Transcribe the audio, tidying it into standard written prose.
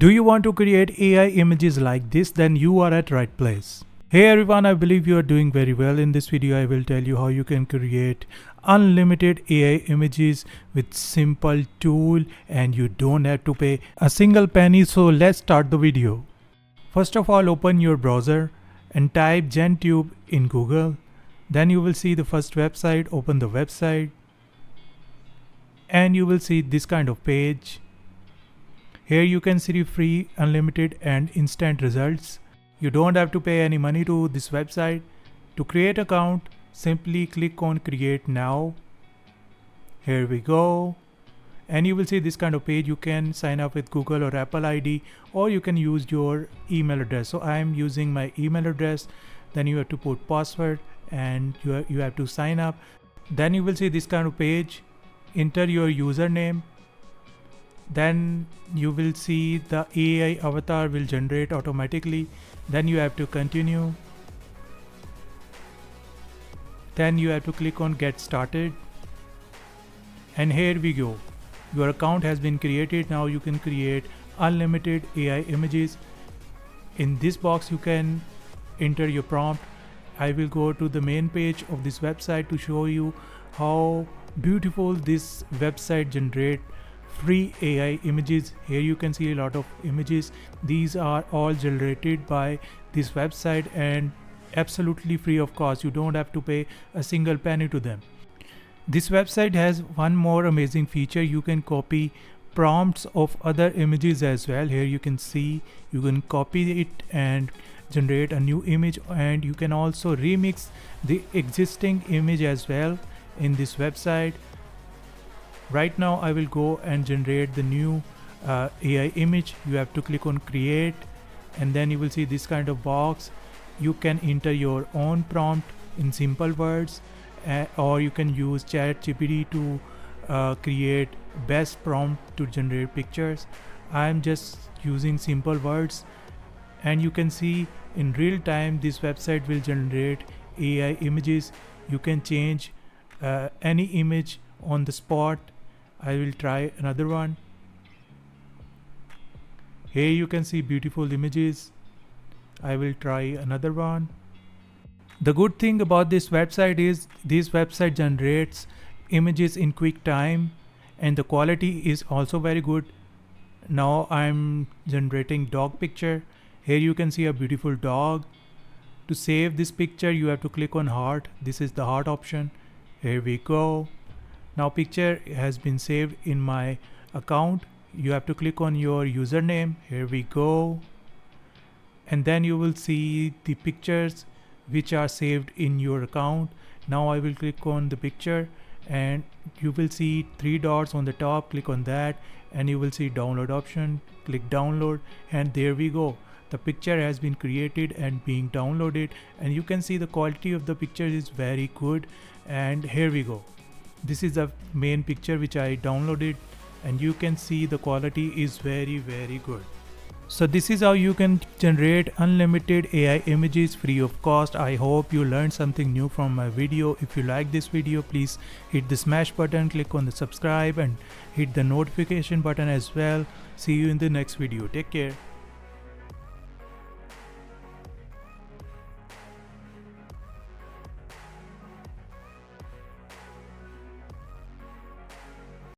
Do you want to create AI images like this? Then you are at right place. Hey everyone, I believe you are doing very well. In this video I will tell you how you can create unlimited AI images with simple tool and you don't have to pay a single penny. So let's start the video. First of all, open your browser and type GenTube in Google. Then you will see the first website. Open the website and you will see this kind of page. Here you can see free, unlimited and instant results. You don't have to pay any money to this website. To create account, simply click on create now. Here we go. And you will see this kind of page. You can sign up with Google or Apple ID, or you can use your email address. So I am using my email address. Then you have to put password and you have to sign up. Then you will see this kind of page. Enter your username. Then you will see the AI avatar will generate automatically. Then you have to continue. Then you have to click on get started. And here we go. Your account has been created. Now you can create unlimited AI images. In this box you can enter your prompt. I will go to the main page of this website to show you how beautiful this website generate free AI images. Here you can see a lot of images. These are all generated by this website and absolutely free of cost. You don't have to pay a single penny to them. This website has one more amazing feature. You can copy prompts of other images as well. Here you can see you can copy it and generate a new image, and you can also remix the existing image as well in this website. Right now I will go and generate the new AI image. You have to click on create and then you will see this kind of box. You can enter your own prompt in simple words, or you can use ChatGPT to create best prompt to generate pictures. I am just using simple words, and you can see in real time this website will generate AI images. You can change any image on the spot. I will try another one. Here you can see beautiful images. I will try another one. The good thing about this website is this website generates images in quick time and the quality is also very good. Now I'm generating dog picture. Here you can see a beautiful dog. To save this picture you have to click on heart. This is the heart option. Here we go. Now picture has been saved in my account. You have to click on your username. Here we go. And then you will see the pictures which are saved in your account. Now I will click on the picture and you will see 3 dots on the top. Click on that and you will see download option. Click download and there we go. The picture has been created and being downloaded, and you can see the quality of the picture is very good. And here we go. This is the main picture which I downloaded, and you can see the quality is very good. So this is how you can generate unlimited AI images free of cost. I hope you learned something new from my video. If you like this video, please hit the smash button, click on the subscribe and hit the notification button as well. See you in the next video. Take care.